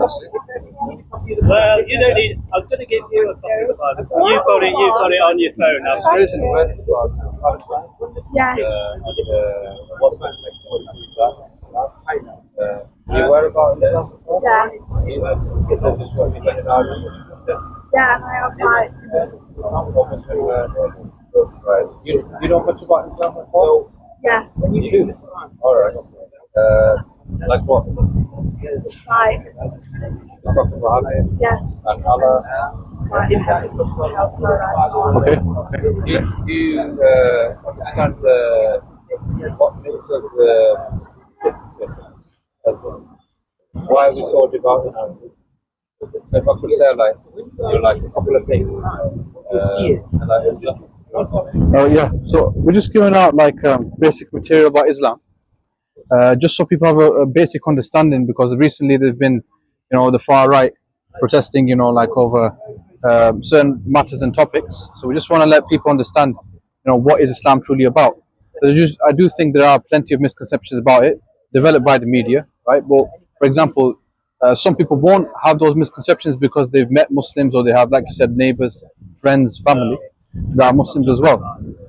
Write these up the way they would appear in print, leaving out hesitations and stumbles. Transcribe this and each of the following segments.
Well, you don't need. I was going to give you a copy of the Bible. You've got it. You've got it on your phone. Yeah. You were about Islam? Yeah. Yeah, I have right. Right. You know much about Islam at all? Yeah. You do? Alright. Like what? Like, The Prophet Muhammad yeah. and Allah. Okay. Do you understand what makes us why are we so devout in our if I could say like a couple of things and I would just Yeah, so we're just giving out like basic material about Islam, just so people have a basic understanding, because recently there's been, the far right protesting, like over certain matters and topics. So we just want to let people understand, what is Islam truly about. I do think there are plenty of misconceptions about it, developed by the media, right? But for example, some people won't have those misconceptions because they've met Muslims, or they have, like you said, neighbors, friends, family that are Muslims as well.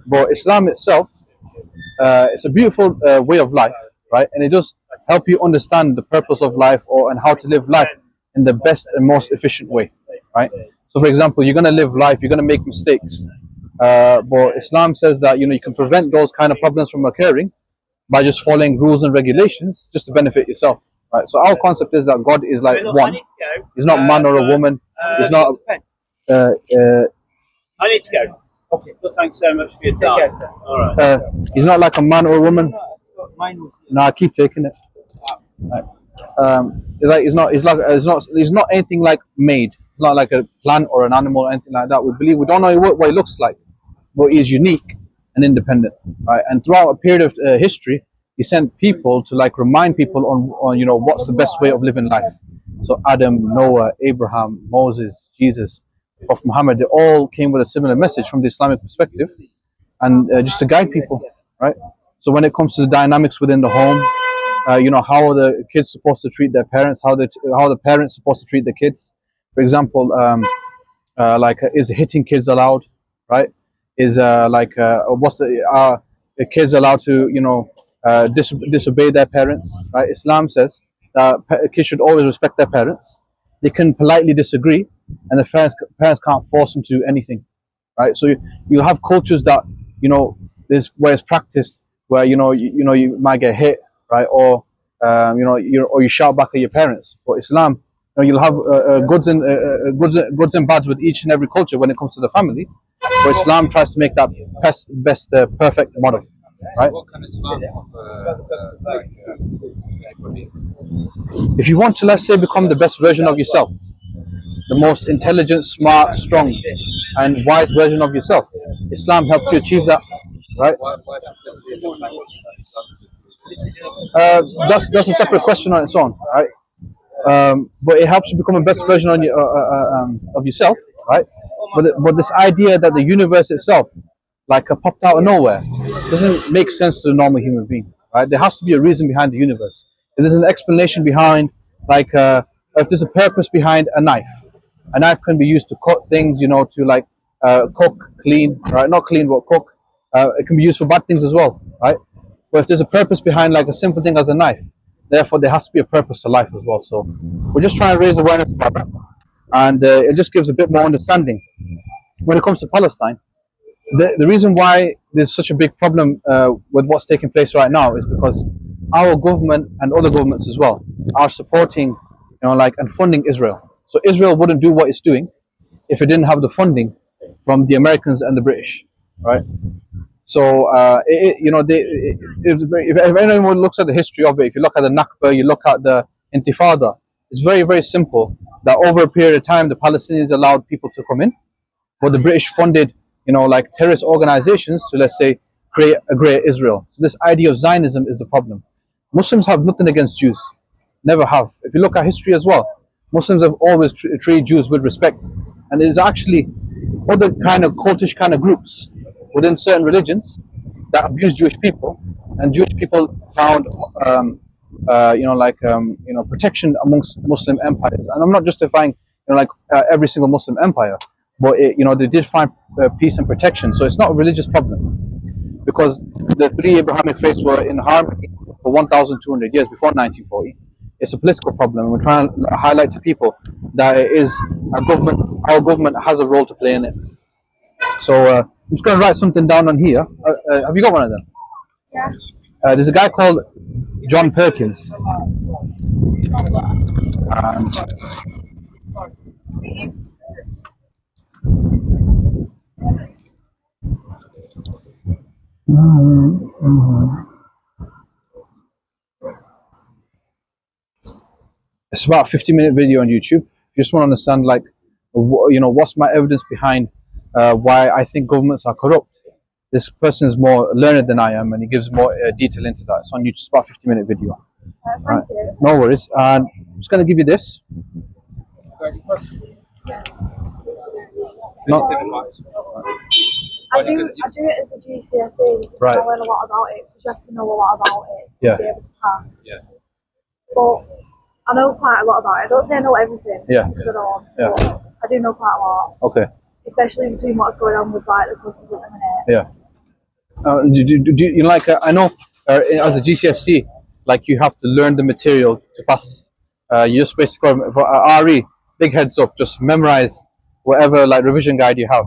But Islam itself, it's a beautiful way of life, right? And it does help you understand the purpose of life, and how to live life in the best and most efficient way, right? So for example, you're going to live life, you're going to make mistakes, but Islam says that you can prevent those kind of problems from occurring by just following rules and regulations, just to benefit yourself, right? So our concept is that God is like one. He's not man or a woman. He's not. I need to go. Okay. Well, thanks so much for your time. All right. He's not like a man or a woman. No, I keep taking it. Right. He's not anything like made. He's not like a plant or an animal or anything like that. We don't know what he looks like, but he's unique and independent, right? And throughout a period of history, he sent people to remind people on what's the best way of living life. So Adam, Noah, Abraham, Moses, Jesus, Prophet Muhammad, they all came with a similar message from the Islamic perspective, and just to guide people, right? So when it comes to the dynamics within the home, how are the kids supposed to treat their parents, how the parents supposed to treat the kids. For example, is hitting kids allowed, right? Is what's the kids allowed to disobey their parents, right? Islam says that kids should always respect their parents. They can politely disagree, and the parents can't force them to do anything, right? So you have cultures that this where it's practiced, where you might get hit, right, or or you shout back at your parents. But Islam, you'll have goods and bads with each and every culture when it comes to the family. But Islam tries to make that best perfect model, right? what can Islam If you want to, let's say, become the best version of yourself, the most intelligent, smart, strong, and wise version of yourself, Islam helps you achieve that, right? That's a separate question on its own, right? But it helps you become a best version of yourself, right? But this idea that the universe itself, popped out of nowhere, doesn't make sense to the normal human being, right? There has to be a reason behind the universe. If there's an explanation behind, if there's a purpose behind a knife can be used to cut things, to cook, clean, right? Not clean, but cook. It can be used for bad things as well, right? But if there's a purpose behind a simple thing as a knife, therefore there has to be a purpose to life as well. So we're just trying to raise awareness about that, and it just gives a bit more understanding. When it comes to Palestine, the reason why there's such a big problem with what's taking place right now is because our government and other governments as well are supporting, and funding Israel. So Israel wouldn't do what it's doing if it didn't have the funding from the Americans and the British, right? So if anyone looks at the history of it, if you look at the Nakba, you look at the Intifada, it's very, very simple that over a period of time the Palestinians allowed people to come in, but the British funded terrorist organizations to, let's say, create a great Israel. So this idea of Zionism is the problem. Muslims have nothing against Jews, never have. If you look at history as well, Muslims have always treated Jews with respect, and there's actually other kind of cultish kind of groups within certain religions that abuse Jewish people, and Jewish people found protection amongst Muslim empires. And I'm not justifying every single Muslim empire, but they did find peace and protection. So it's not a religious problem, because the three Abrahamic faiths were in harmony for 1,200 years before 1940. It's a political problem, and we're trying to highlight to people that it is our government has a role to play in it. So I'm just going to write something down on here. Have you got one of them? Yeah. There's a guy called John Perkins. And it's about a 50-minute video on YouTube. If you just want to understand, what's my evidence behind why I think governments are corrupt. This person is more learned than I am, and he gives more detail into that. It's on YouTube. It's about a 50-minute video. Thank you. No worries. And I'm just going to give you this. No. I do it as a GCSE. Right. I learn a lot about it because you have to know a lot about it to be able to pass. Yeah. But I know quite a lot about it. I don't say I know everything. Yeah. Because I don't. Yeah. But I do know quite a lot. Okay. Especially between what's going on with the countries at the minute. Yeah. I know as a GCSE, you have to learn the material to pass. You just basically for RE, big heads up, just memorize whatever revision guide you have.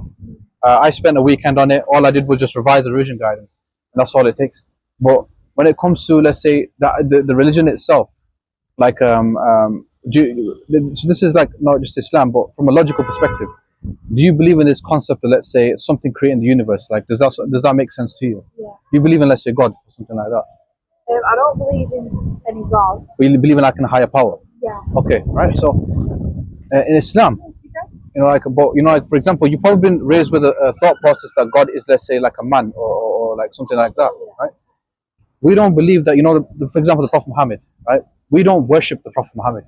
I spent a weekend on it. All I did was just revise the revision guide, and that's all it takes. But when it comes to, let's say, the religion itself, so this is not just Islam, but from a logical perspective, do you believe in this concept of, let's say, something creating the universe? Does that make sense to you? Yeah. Do you believe in, let's say, God or something like that? I don't believe in any gods. But you believe in in a higher power? Yeah. Okay, right. So in Islam, for example, you've probably been raised with a thought process that God is, let's say, like a man or something like that, right? We don't believe that. For example, the Prophet Muhammad, right? We don't worship the Prophet Muhammad,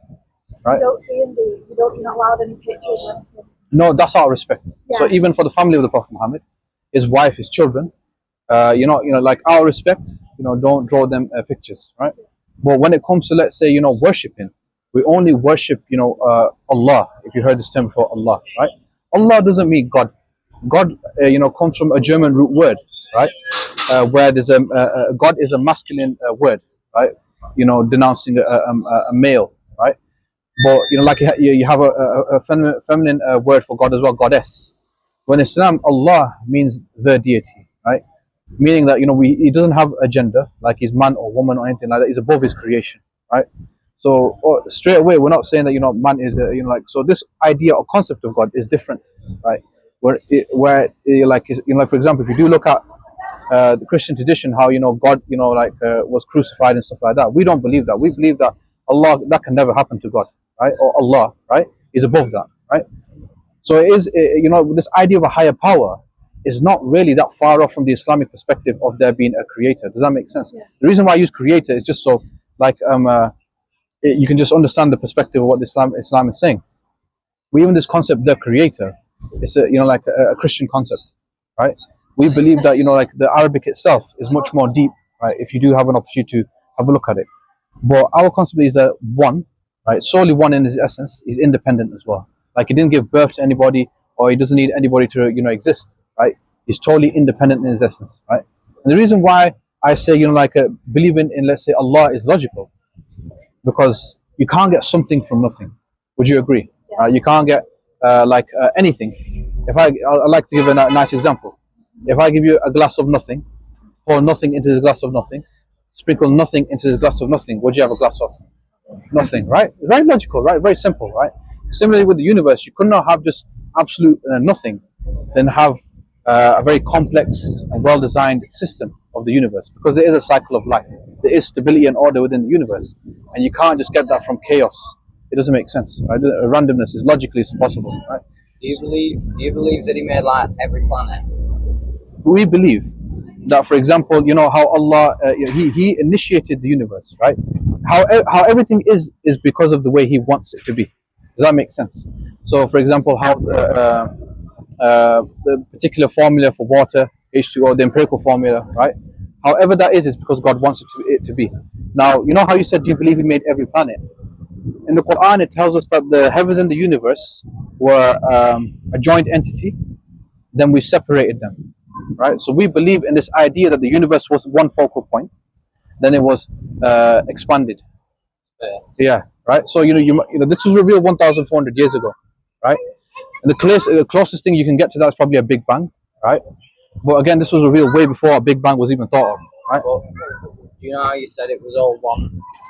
right? You don't see him. You're not allowed any pictures or anything. No, that's out of respect. Yeah. So even for the family of the Prophet Muhammad, his wife, his children, out of respect, don't draw them pictures, right? But when it comes to, let's say, worshiping, we only worship, Allah. If you heard this term before, Allah, right? Allah doesn't mean God. God, comes from a German root word, right? Where there's God is a masculine word, right? Denouncing a male, right? But you have a feminine word for God as well, goddess. When Islam, Allah means the deity, right? Meaning that he doesn't have a gender, like he's man or woman or anything like that. He's above his creation, right? So straight away, we're not saying that man is so this idea or concept of God is different, right? For example, if you do look at the Christian tradition, how God was crucified and stuff like that, we don't believe that. We believe that Allah, that can never happen to God, right? Or Allah, right, is above that, right? So it is this idea of a higher power is not really that far off from the Islamic perspective of there being a creator. Does that make sense? Yeah. The reason why I use creator is just so you can just understand the perspective of what Islam is saying. Even this concept, the creator, it's a Christian concept, right? We believe that the Arabic itself is much more deep, right? If you do have an opportunity to have a look at it, but our concept is that one, right, solely one in his essence, is independent as well. He didn't give birth to anybody, or he doesn't need anybody to exist, right? He's totally independent in his essence, right? And the reason why I say believing in, let's say, Allah is logical, because you can't get something from nothing. Would you agree? Yeah. You can't get anything. I'd like to give a nice example. If I give you a glass of nothing, pour nothing into this glass of nothing, sprinkle nothing into this glass of nothing, what do you have a glass of? Nothing, right? Very logical, right? Very simple, right? Similarly with the universe, you could not have just absolute nothing, then have a very complex and well-designed system of the universe, because there is a cycle of life. There is stability and order within the universe, and you can't just get that from chaos. It doesn't make sense, right? Randomness is logically impossible, right? Do you believe that he made every planet? We believe that, for example, how Allah he initiated the universe, right? How everything is because of the way He wants it to be. Does that make sense? So, for example, how the particular formula for water, H2O, the empirical formula, right? However that is because God wants it to be. Now, you know how you said you believe He made every planet? In the Quran, it tells us that the heavens and the universe were a joint entity. Then we separated them, right? So we believe in this idea that the universe was one focal point. Then it was expanded. Yeah, right. So you know this was revealed 1,400 years ago, right? And the closest thing you can get to that is probably a Big Bang, right? But again, this was revealed way before a Big Bang was even thought of, right? But do you know how you said it was all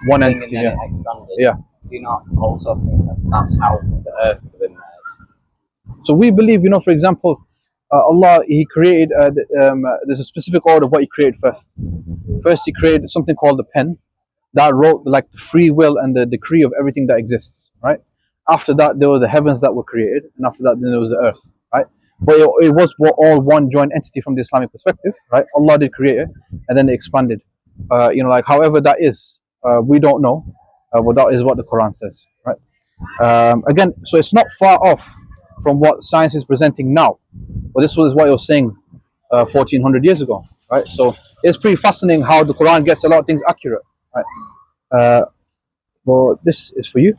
one thing entity, and then yeah. it expanded? Yeah. Do you not also think that that's how the Earth could have been made? So we believe, you know, for example, Allah, He created. There's a specific order of what He created first. First, He created something called the pen, that wrote like the free will and the decree of everything that exists, right? After that, there were the heavens that were created, and after that, then there was the earth, right? But it was all one joint entity from the Islamic perspective, right? Allah did create it, and then it expanded. You know, like however that is, we don't know, but that is what the Quran says, right? Again, so it's not far off from what science is presenting now, but this was what it was saying 1,400 years ago, right? So it's pretty fascinating how the Quran gets a lot of things accurate, right? Well, this is for you,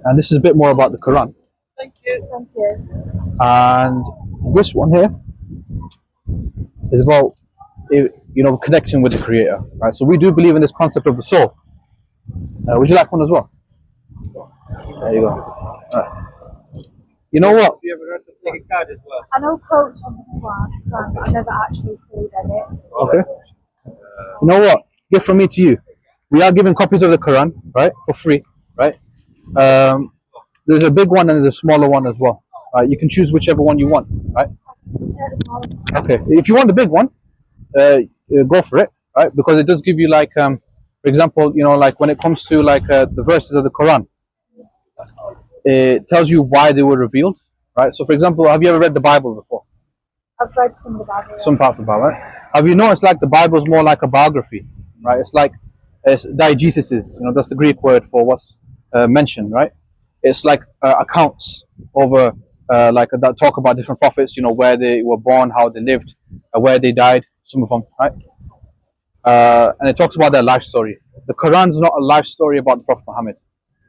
and this is a bit more about the Quran. Thank you. And this one here is about, you know, connection with the Creator, right? So we do believe in this concept of the soul. Would you like one as well? There you go. Right. You know what? You ever heard of taking card as well? I know quotes on the Quran, but I never actually fully read it. Okay. You know what? Gift from me to you. We are giving copies of the Quran, right, for free, right? There's a big one and there's a smaller one as well. You can choose whichever one you want, right? Okay. If you want the big one, go for it, right? Because it does give you like, for example, you know, like when it comes to like the verses of the Quran, it tells you why they were revealed, right? So, for example, have you ever read the Bible before? I've read some of the Bible. Some parts of the Bible, right? Have you noticed like the Bible is more like a biography, right? It's like diegesis, you know, that's the Greek word for what's mentioned, right? It's like accounts over like that talk about different prophets, you know, where they were born, how they lived, where they died, some of them, right? And it talks about their life story. The Quran's not a life story about the Prophet Muhammad.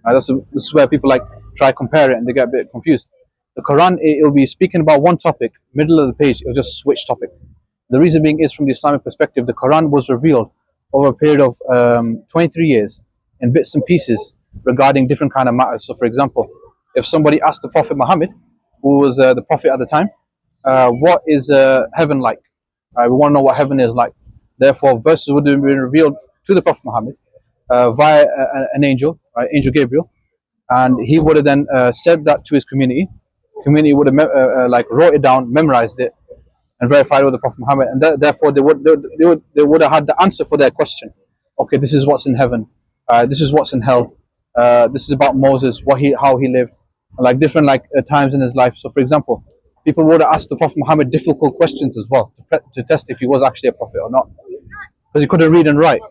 This is where people like try to compare it and they get a bit confused. The Quran, it'll be speaking about one topic, middle of the page, it'll just switch topic. The reason being is from the Islamic perspective, the Quran was revealed over a period of 23 years in bits and pieces regarding different kind of matters. So for example, if somebody asked the Prophet Muhammad, who was the Prophet at the time, what is heaven like? We want to know what heaven is like. Therefore, verses would have been revealed to the Prophet Muhammad via an angel, right, Angel Gabriel, and he would have then said that to his community. Community would have like wrote it down, memorized it, and verified it with the Prophet Muhammad, and therefore they would have had the answer for their question. Okay, this is what's in heaven. This is what's in hell. This is about Moses, how he lived, like different times in his life. So, for example, people would have asked the Prophet Muhammad difficult questions as well to test if he was actually a prophet or not, because he couldn't read and write.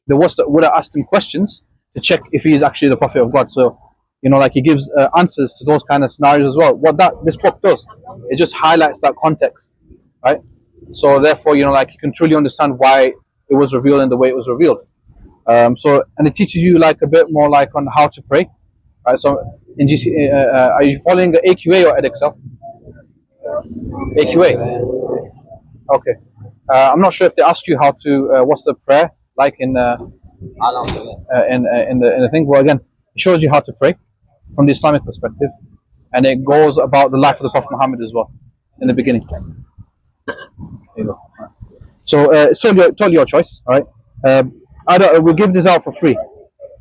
They would have asked him questions to check if he is actually the Prophet of God. So, you know, like he gives answers to those kind of scenarios as well. What this book does, it just highlights that context, right? So therefore, you know, like you can truly understand why it was revealed in the way it was revealed. And it teaches you like a bit more like on how to pray, right? So in GC, are you following the AQA or EdXL? AQA. Okay. I'm not sure if they asked you how to what's the prayer like in the thing. Well, again, it shows you how to pray from the Islamic perspective, and it goes about the life of the Prophet Muhammad as well in the beginning. There you go. So it's totally your choice, all right? We'll give this out for free,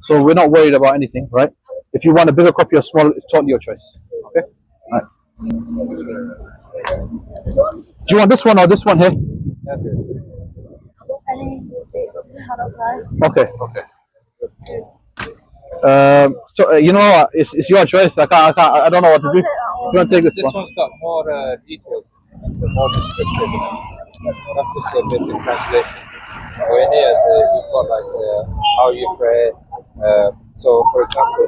so we're not worried about anything, right? If you want a bigger copy or smaller, it's totally your choice. Okay. All right. Do you want this one or this one here? Okay. So you know what? It's your choice. I don't know what to do. If you want to take this one. This one's got more details, more descriptive. That's just a basic translation. So in here, you've got like how you pray. So for example,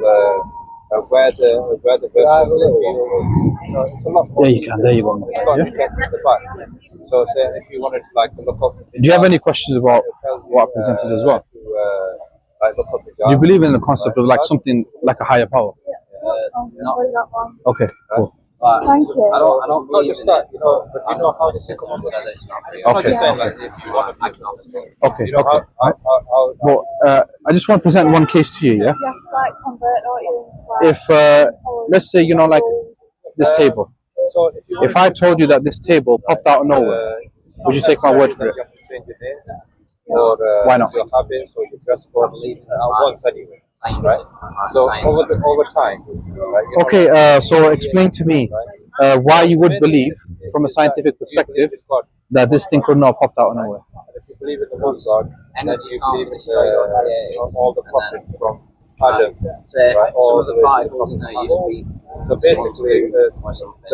where the verse was revealed. It's a lot more. Yeah, you can. There you go. It's got Yeah. text at the back. So say if you wanted to like look up. Do you have any questions about what I presented as well? Like look up Do you believe in the concept of like something like a higher power? Not, Okay, cool. but Thank you. I don't Not believe just in that, it. you know, but I you know how to sit come and up with say that it. it's not real. I'm not Okay. just saying like if you want to Okay, you know okay. how Well, I just want to present one case to you, yeah? Yes, like convert audience. Like, If, let's say, you know, like this table. so if you If I told you that this table popped out of nowhere, would you take my word for it? You have to change your name or Why not? your habits or your dress code at once anyway, Science. right? So over time, right? you know, Okay, so explain to me why you would believe, from a scientific perspective, that this thing could not have popped out of nowhere. If you believe in the one God, And then if you you believe can't in destroy it, all the prophets from Adam, So right? some All of the way to particles in there used to be So basically, the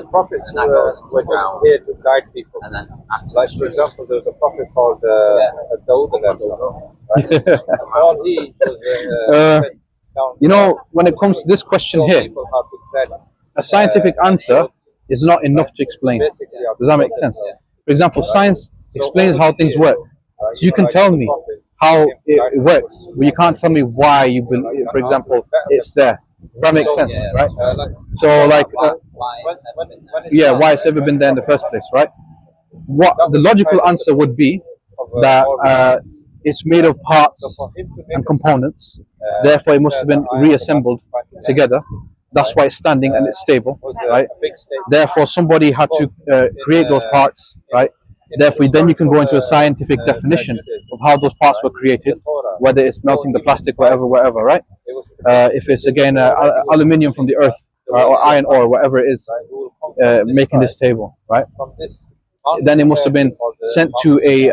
prophets and that goes into were the just ground, here to guide people. and then after Like for example, there was a prophet called Dawah, right? All he was said down, You know, when it comes to this question show here, people how to tread. a scientific answer is not enough to explain. Basically, Does that make sense? For example, science explains how things work. right, So you can tell me how it works, but you can't tell me why you believe, for example, it's there. Does that make sense, right? So like, yeah, why it's ever been there in the first place, right? What the logical answer would be that it's made of parts and components, therefore it must have been reassembled together. That's why it's standing and it's stable, right? Therefore somebody had to create those parts, right? Therefore then you can go into a scientific definition of how those parts were created, whether it's melting the plastic, whatever, right? If it's again aluminium from the earth, or iron ore, whatever it is, making this table, right? Then it must have been sent to a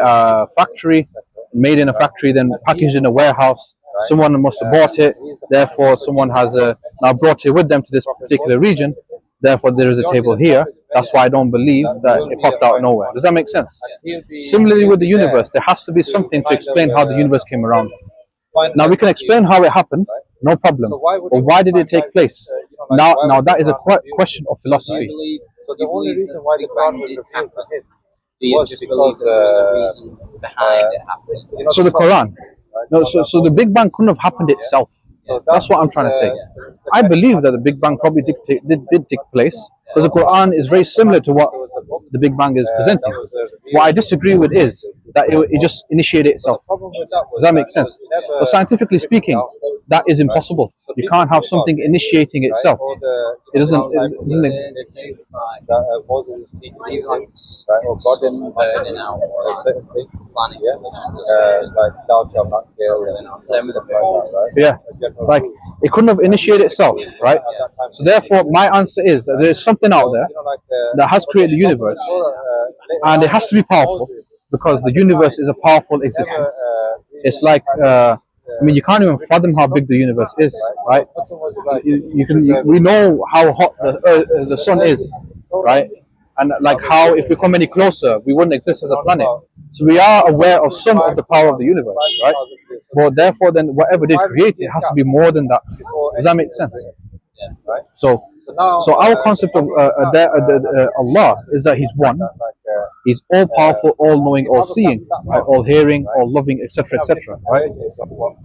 factory, made in a factory, then packaged in a warehouse. Someone must have bought it, therefore someone has now brought it with them to this particular region. Therefore there is a table here. That's why I don't believe that it popped out of nowhere. Does that make sense? Similarly with the universe, there has to be something to explain how the universe came around. Now we can explain how it happened, no problem. But why did it take place? Now that is a question of philosophy. So the only reason why the Quran was revealed to him Do you just believe that there was a reason behind it happening? So the Quran, no, so the Big Bang couldn't have happened itself. That's what I'm trying to say. I believe that the Big Bang probably did take place, because the Quran is very similar to what the Big Bang is presenting. What I disagree with is that it just initiated itself. Does that make sense? So scientifically speaking, that is impossible. You can't have something initiating itself. It doesn't. Moses is teaching right, or God is burning out certain things, like thou shalt not kill, and same with the right? Yeah, like it couldn't have initiated itself, right? So therefore, my answer is that there is something out there that has created the universe, and it has to be powerful, because the universe is a powerful existence. It's like, I mean, you can't even fathom how big the universe is, right? We know how hot the sun is, right? And like how if we come any closer, we wouldn't exist as a planet. So we are aware of some of the power of the universe, right? But therefore, then whatever they create, it has to be more than that. Does that make sense? So our concept of Allah is that He's one. He's all powerful, all knowing, all seeing, right? All hearing, all loving, etc., etc., right?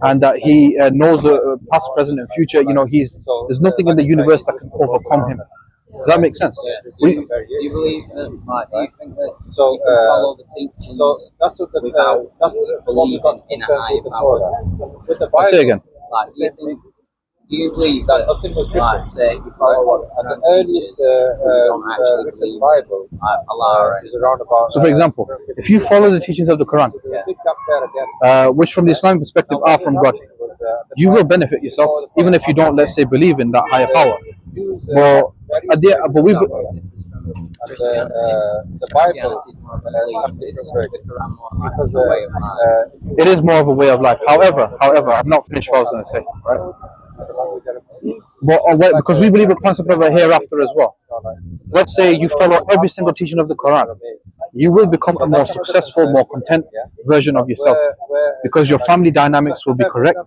And that He knows the past, present, and future. You know, there's nothing in the universe that can overcome Him. Does that make sense? Do you believe that? Like, do you think that you can follow the teachings without believing in a higher power? Say again. Like, do you believe that, like, say, you follow what the earliest, you don't actually believe Allah is around about? So, for example, if you follow the teachings of the Quran, which from the Islamic perspective are from God, you will benefit yourself, even if you don't, let's say, believe in that higher power. But we. The Bible it is more of a way of life. However, I've not finished what I was going to say, right? But because we believe the concept of a hereafter as well. Let's say you follow every single teaching of the Quran, you will become a more successful, more content version of yourself, because your family dynamics will be correct.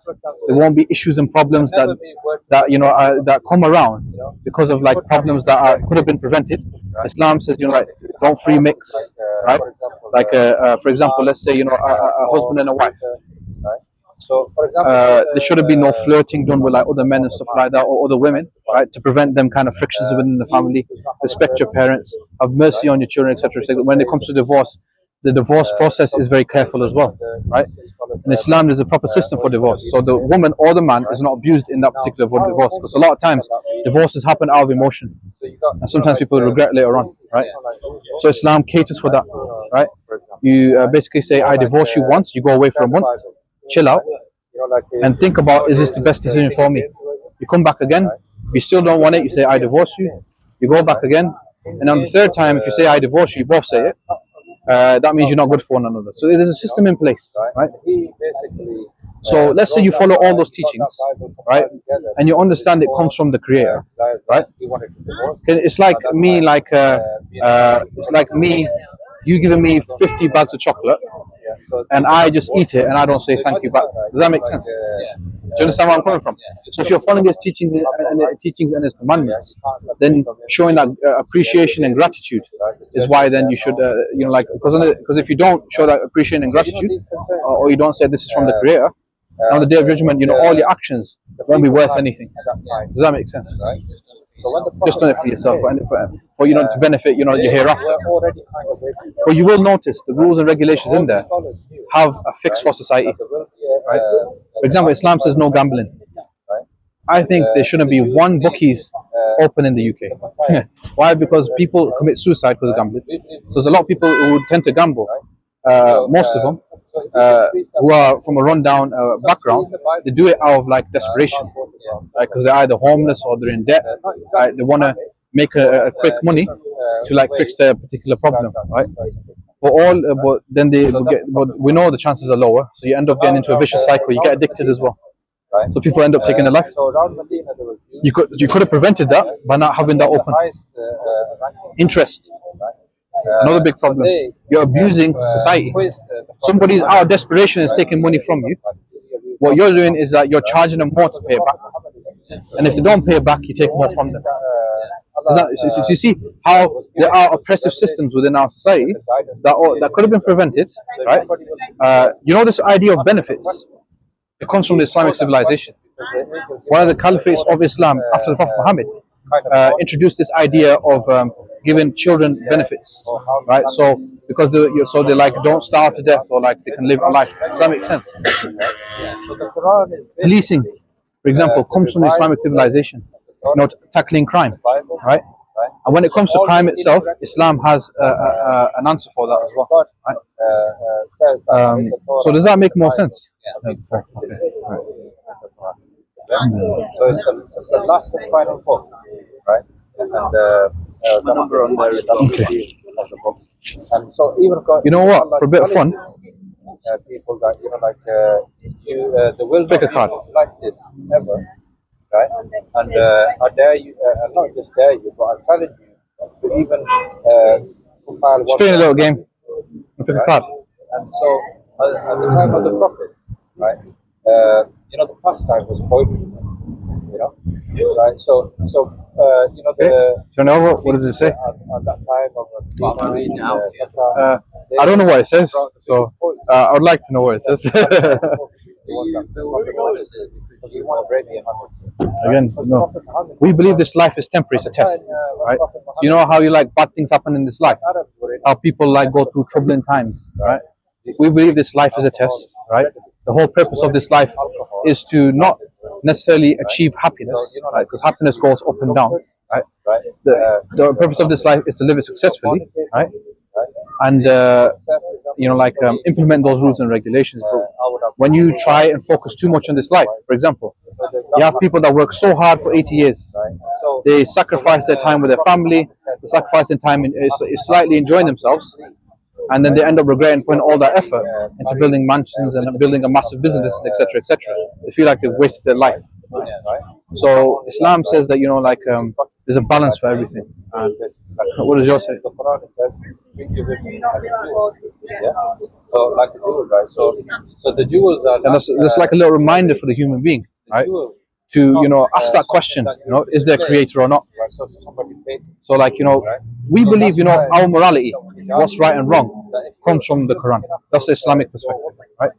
There won't be issues and problems that come around because of like problems that could have been prevented. Islam says, like, don't free mix, right? Like for example, let's say a husband and a wife. So, for example, There shouldn't be no flirting done with like other men and stuff like that, or other women, right? To prevent them kind of frictions within the family. Respect your parents, have mercy on your children, etc. When it comes to divorce, the divorce process is very careful as well, right? In Islam, there's a proper system for divorce, so the woman or the man is not abused in that particular divorce, because a lot of times divorces happen out of emotion, and sometimes people regret later on, right? So Islam caters for that, right? You basically say, I divorce you once, you go away for a month, chill out, and think about, is this the best decision for me? You come back again, if you still don't want it, you say, I divorce you. You go back again, and on the third time, if you say, I divorce you, you both say it. That means you're not good for one another. So there's a system in place, right? So let's say you follow all those teachings, right? And you understand it comes from the Creator, right? It's like me, you giving me 50 bags of chocolate, and I just eat it and I don't say thank you back. Does that make sense? Do you understand where I'm coming from? So if you're following His teachings and His commandments, then showing that appreciation and gratitude is why then you should, because if you don't show that appreciation and gratitude, or you don't say this is from the Creator, on the Day of Judgment, all your actions won't be worth anything. Does that make sense? Just done it for yourself, and for to benefit, your hereafter. But you will notice the rules and regulations in there have a fix for society. Right? For example, Islam says no gambling. I think there shouldn't be one bookies open in the UK. Why? Because people commit suicide because of gambling. There's a lot of people who tend to gamble. Most of them who are from a rundown background, they do it out of like desperation, because they're either homeless or they're in debt. Right? They want to make a quick money to like fix their particular problem, right? But then but we know the chances are lower, so you end up getting into a vicious cycle. You get addicted as well, so people end up taking their life. You could have prevented that by not having that open. Interest. Another big problem. You're abusing society. Somebody's out of desperation is taking money from you. What you're doing is that you're charging them more to pay it back. And if they don't pay it back, you take more from them. You see how there are oppressive systems within our society that could have been prevented, right? This idea of benefits, it comes from the Islamic civilization. One of the caliphates of Islam after the Prophet Muhammad introduced this idea of giving children benefits, right? So because they like don't starve to death, or like they can live a life. Does that make sense? Policing, for example, comes from the Islamic civilization. Tackling crime, right? And when it comes to crime itself, Islam has an answer for that as well, right? So does that make more sense? Okay. Right. So it's the last and final book, right? And the number on there is of the books. And so even for a bit of fun, people that the will pick a card like this ever, right? And I dare you, not just dare you, but I challenge you to even compile just playing a little game and pick a card. And so at the time of the Prophet, right? The pastime was poetry. Right? So turn over. What does it say? At that time of I don't know what it says, so I would like to know what it says. Again, no. We believe this life is temporary, it's a test, right? You know how bad things happen in this life? How people go through troubling times, right? We believe this life is a test, right? The whole purpose of this life is to not necessarily achieve happiness, right? Because happiness goes up and down, right? The purpose of this life is to live it successfully, right? And implement those rules and regulations. But when you try and focus too much on this life, for example, you have people that work so hard for 80 years. They sacrifice their time with their family, they sacrifice their time in slightly enjoying themselves, and then they end up regretting putting all that effort into building mansions and building a massive business, etc., etc. They feel like they've wasted their life. So Islam says that there's a balance for everything. And what does yours say? The Quran says, "Bring your women as a jewel." Yeah. So like a jewel, right? So the jewels are. And that's like a little reminder for the human being, right? To ask that question, is there a creator or not? So like we believe our morality, what's right and wrong, comes from the Quran. That's the Islamic perspective, right?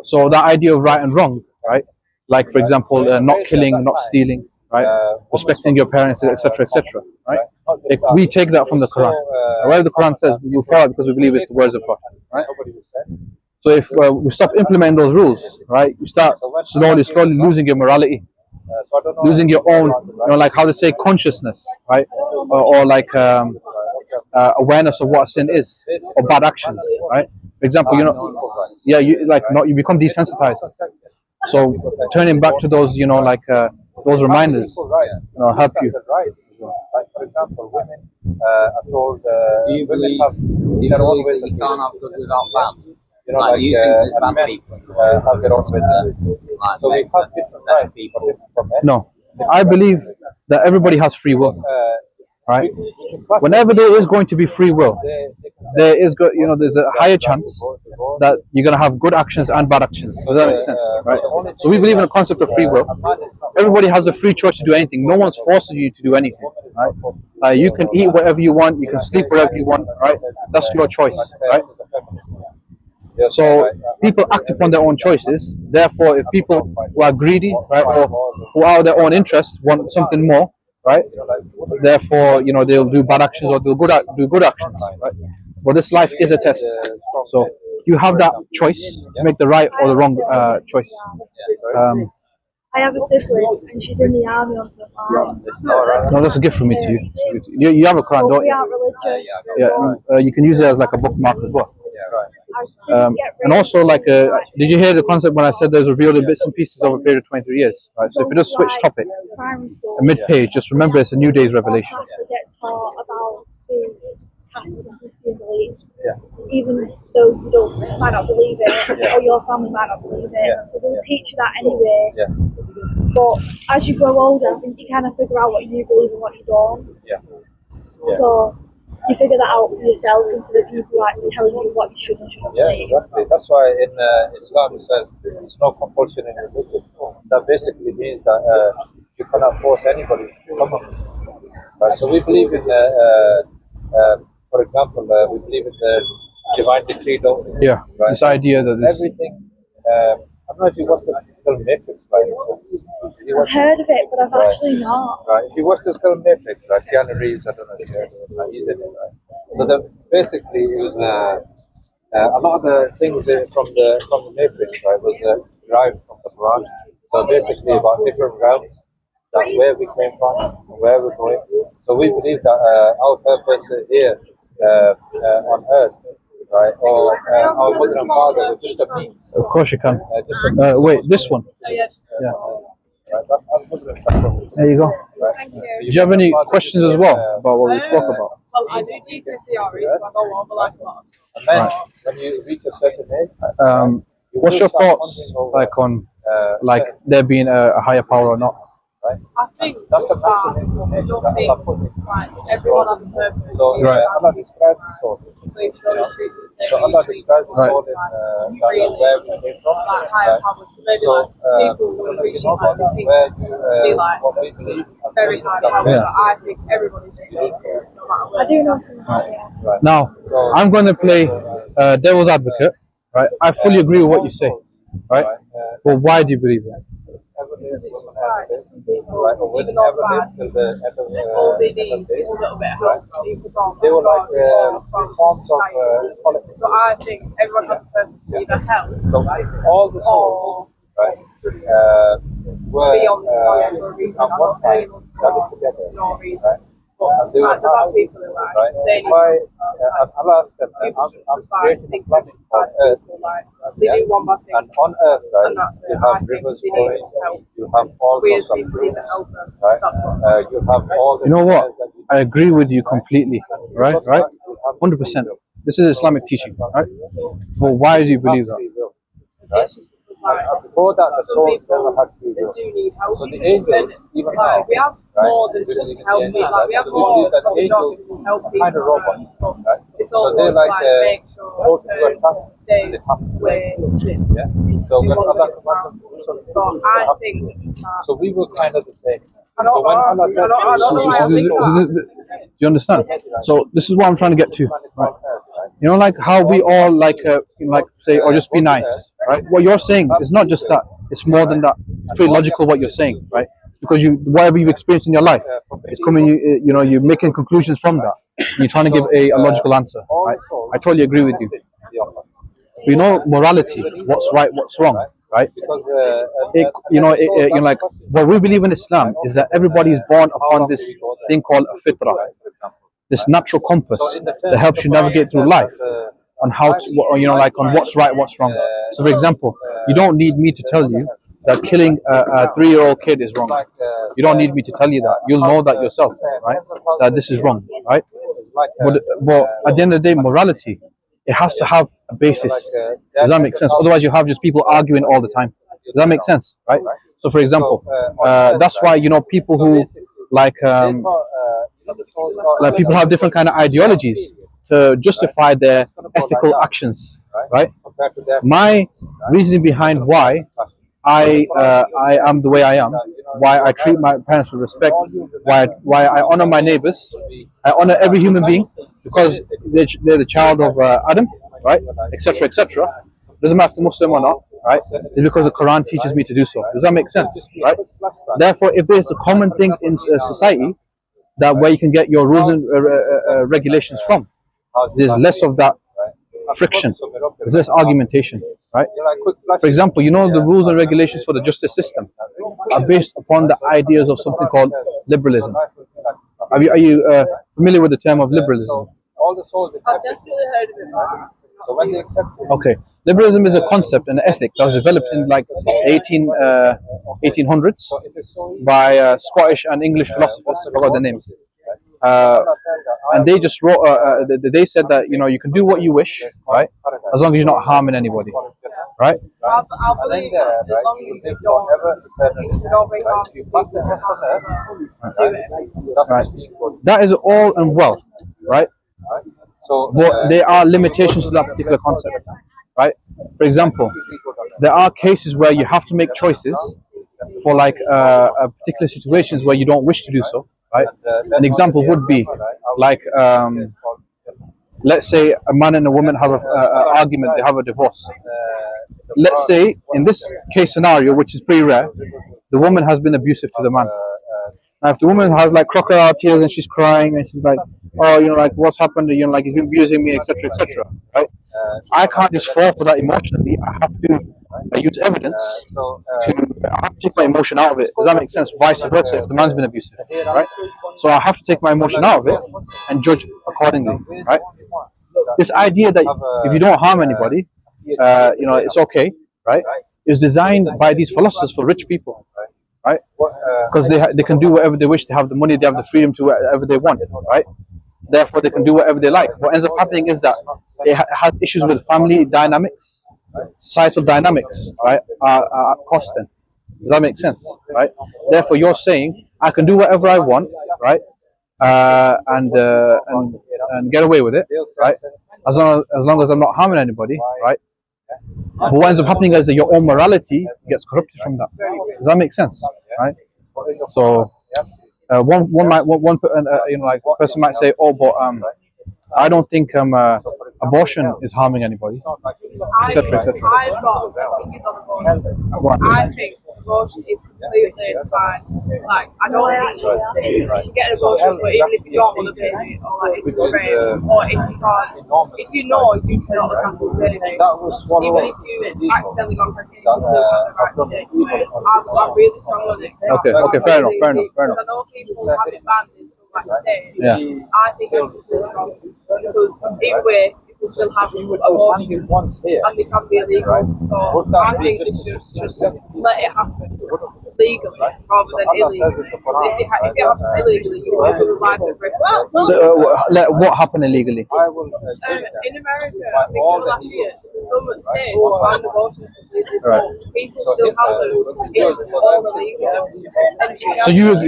So that idea of right and wrong, right? Like for example, not killing, not stealing, right? Respecting your parents, etc., etc., right? If we take that from the Quran, whatever the Quran says, we will follow it because we believe it's the words of God, right? So if we stop implementing those rules, right, you start slowly losing your morality, losing your own, like how they say consciousness, right, or like awareness of what a sin is or bad actions, right? For example, you become desensitized. So turning back to those, those reminders, help you. Like for example, women are told. Do you believe that you can't have good without bad? Like you think there's bad people have their own ways. So we have different rights from men. No, I believe that everybody has free will, right? Whenever there is going to be free will, there is there's a higher chance that you're going to have good actions and bad actions. Does that make sense, right? So we believe in the concept of free will. Everybody has a free choice to do anything. No one's forcing you to do anything, right? You can eat whatever you want. You can sleep wherever you want, right? That's your choice, right? So people act upon their own choices. Therefore, if people who are greedy, right, or who are their own interest want something more, right? Therefore, they'll do bad actions or they'll do good actions, right? But this life is a test. So you have that choice to make the right or the wrong choice. I have a sibling and she's in the army on the farm. No, that's a gift from me to you. You have a Quran, don't We you? aren't religious. Yeah, you can use it as like a bookmark as well. And also, like, did you hear the concept when I said there's revealed in bits and pieces over a period of 23 years? Right. So if you just switch topic, a mid-page, just remember it's a new day's revelation. Gets taught about Catholic and Christian beliefs, even though you might not believe it, or your family might not believe it. So they'll teach you that anyway. But as you grow older, I think you kind of figure out what you believe and what you don't. So you figure that out for yourself instead of people like telling you what you should and shouldn't believe. Exactly. That's why in Islam it says there's no compulsion in religion. That basically means that you cannot force anybody to come up. Right? So we believe in, for example, we believe in the divine decree, don't we? Yeah. Right? This idea that everything. I don't know if you watched the film Matrix, right? I've heard of it, but I've actually not. Right. If you watch the film Matrix, right? Keanu Reeves, I don't know if you heard of it, he's in it, right? So basically it was a lot of the things from the Matrix, right, was derived from the Quran. So basically about different realms, that where we came from, where we're going. So we believe that our purpose here on earth, right, or our mother and father were just a means. Of course you can. Wait, this one. Yeah. Right, that's our mother and father. There you go. Thank you. Do you have any questions as well about what we spoke about? Well, I do GCSE RE, so I go over like a lot. And then when you reach a certain age, what's your thoughts like on like there being a higher power or not? Right? I think That's a that mental information don't that think Allah put in. like everyone has a purpose. So Allah describes the soul. So you should only treat it the So same way Allah you treat describes the Right. soul in where we came from. like higher powers. So maybe So, like people will reach like the king be like what we believe as very Muslims high power. Yeah. But I think everybody's equal, no matter I where. do know something about it. Right. Now, I'm going to play devil's advocate. Right. I fully agree with what you say. Right. But why do you believe that? Right, or Even wouldn't though ever live till the end of all they the need is a little bit of help. People don't They were like from forms of society. politics. So I think everyone has a purpose to either help So all the souls, right, were beyond this planet for a reason. at one time gathered together, No reason. right? But They were like the bad asked, people in life, right? they need Why? Allah asked them, I'm creating a planet on Earth, they do one bad thing. and on Earth, right, And that's it. you have I think rivers they need flowing, help. you have all We as sorts of people need to fruits, help them. right? That's what You have all the You know what? that you I agree with you completely. Right. 100%. This is Islamic teaching. Right. But why do you believe that? Right? it's just before that, the souls never had free will. So the angels, even now, we have right? more than just helping. Like, we have So we more believe that of a job angels help are people. kind of robots, right? It's So also they're like make go to a task stay and they have to where yeah. So when Allah commands them to do something, So they I have to think do it. that So we were kind of the same. I don't So when know. Allah says, I don't know why I think that. Do you understand? So this is what I'm trying to get to. Right? You know, like how we all like say, or just be nice, right? What you're saying is not just that; it's more than that. It's pretty logical what you're saying, right? Because whatever you've experienced in your life, it's coming. You're making conclusions from that. And you're trying to give a logical answer, right? I totally agree with you. We know morality, what's right, what's wrong, right? Like what we believe in Islam is that everybody is born upon this thing called a fitrah, this natural compass that helps you navigate through life on how to, like on what's right, what's wrong. So, for example, you don't need me to tell you that killing a 3-year-old kid is wrong. You don't need me to tell you that. You'll know that yourself, right? That this is wrong, right? But at the end of the day, morality, it has to have a basis. Does that make sense? Otherwise, you have just people arguing all the time. Does that make sense, right? So, for example, that's why people who like people have different kind of ideologies to justify their ethical actions, right? My reasoning behind why I am the way I am, why I treat my parents with respect, why I honor my neighbors, I honor every human being because they're the child of Adam, right, etc., etc. Doesn't matter if they're Muslim or not, right? It's because the Quran teaches me to do so. Does that make sense, right? Therefore, if there's a common thing in society that where you can get your rules and regulations from, there's less of that friction, there's less argumentation, right? For example, the rules and regulations for the justice system are based upon the ideas of something called liberalism. Are you familiar with the term of liberalism? I've definitely heard of it. So when they accept it, okay, liberalism is a concept and an ethic that was developed in like 1800s by Scottish and English philosophers. I forgot their names. And they just wrote. They said that you can do what you wish, right, as long as you're not harming anybody, right? I believe that as long as you don't bring harm to people, Right. That is all and well, right? So But there are limitations to that particular concept, right? For example, there are cases where you have to make choices for like particular situations where you don't wish to do so, right? An example would be like, let's say a man and a woman have an argument, they have a divorce. Let's say in this case scenario, which is pretty rare, the woman has been abusive to the man. Now, if the woman has like crocodile tears and she's crying and she's like, oh, like what's happened? Like he's been abusing me, etc., etc. Right? I can't just fall for that emotionally. I have to use evidence I have to take my emotion out of it. Does that make sense? Vice versa, if the man's been abusive, right? So I have to take my emotion out of it and judge accordingly, right? This idea that if you don't harm anybody, it's okay, right? Is designed by these philosophers for rich people. Right, because they can do whatever they wish. They have the money, they have the freedom to whatever they want, right? Therefore, they can do whatever they like. What ends up happening is that it has issues with family dynamics, societal dynamics, right? Are costing. Does that make sense, right? Therefore, you're saying I can do whatever I want, right? And get away with it, right? As long as I'm not harming anybody, right? But what ends up happening is that your own morality gets corrupted from that. Does that make sense? Right? So like a person might say, "Oh, but I don't think abortion is harming anybody," etc., etc. I've got opinions on abortion. I think abortion is completely fine. Like, I don't think you should get an abortion, but even if you don't want a baby, or like if you're rape, or if you can't, if you know you should not have a baby, even if you accidentally got pregnant, you still have the right to take it. I'm really strong on it. Okay, fair enough. I know people have it banned in some like states. Yeah. I think I'm really strong because either way, if people still have abortions and they can be illegal. So I think they should just let it happen legally rather than illegally. Because if it happens illegally, you will lose life at risk. So what happened illegally? In America, I think in the last year, some states banned abortions completely, but people still have them. It's all illegal.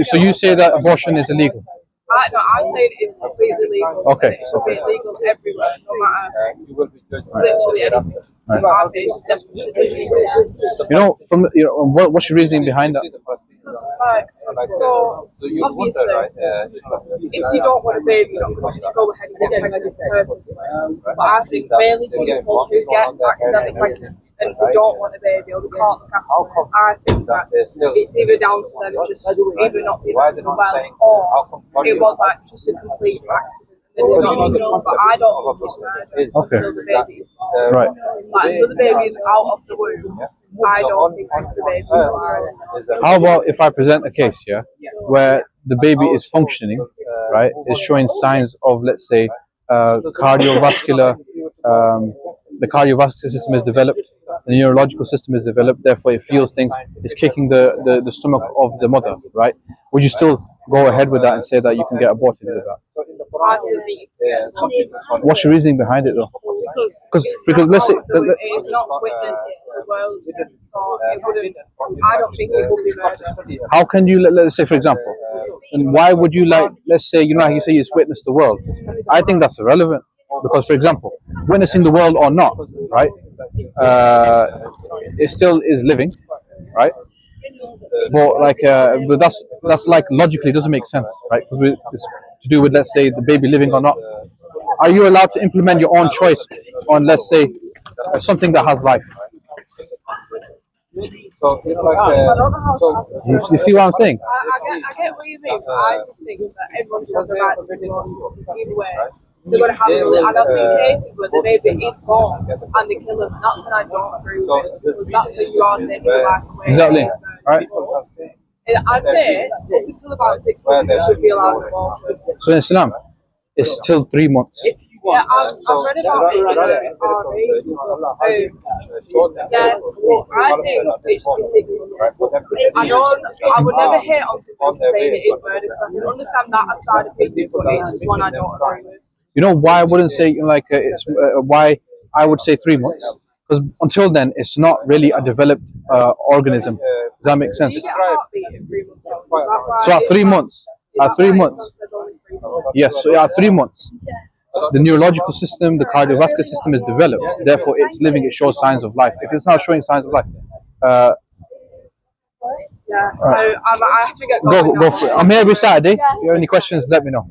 So you say that abortion is illegal? I'm saying it's completely legal. Okay. It should be legal everywhere, no matter literally anything. I think it's definitely legal. What's your reasoning behind that? So obviously, if you don't want a baby, you're not going to go ahead and get pregnant purposely. But I think mainly people who get accidentally pregnant and who don't want a baby or they can't look after it, I think that it's either down to them just either not being well or it was like just a complete accident. But I don't think it's murder until the baby is born. Right. Like, until the baby is out of the womb, I don't think the baby is alive. How about if I present a case, where the baby is functioning, right, is showing signs of, let's say, cardiovascular, the cardiovascular system is developed, the neurological system is developed, therefore it feels things, it's kicking the stomach of the mother, right? Would you still go ahead with that and say that you can get aborted with that? What's your reasoning behind it, though? Because let's say it's not witnessed as well, so it wouldn't. I don't think it would be murder. How can you let's say, for example, and why would you let's say, like you say, it's witnessed the world? I think that's irrelevant because, for example, witnessing the world or not, right? It still is living, right? But that's like logically doesn't make sense, right? Because it's to do with, let's say, the baby living or not. Are you allowed to implement your own choice on, let's say, something that has life? So, You see what I'm saying? I get what you mean, but I just think that everyone should have the right to be born either way. They're going to have I don't think cases where the baby is born and they kill him. That's when I don't agree with it. Because that's when you are taking the life away. Exactly. Right. I'd say up until about 6 months you should be allowed abortion. So in Islam, it's still 3 months. Yeah, I've read about it in RE. Yeah, well, I think it should be 6 months. I would never hate on someone saying it is murder because I can understand that side of opinion, but it's just one I don't agree with. You know why I wouldn't say it's why I would say 3 months? Because until then, it's not really a developed organism. Does that make sense? You get a heartbeat in 3 months. So at 3 months, yes. So at 3 months, the neurological system, the cardiovascular system is developed. Therefore, it's living. It shows signs of life. If it's not showing signs of life, yeah. Right. I have to get going. Go for it. I'm here every Saturday. If you have any questions, let me know.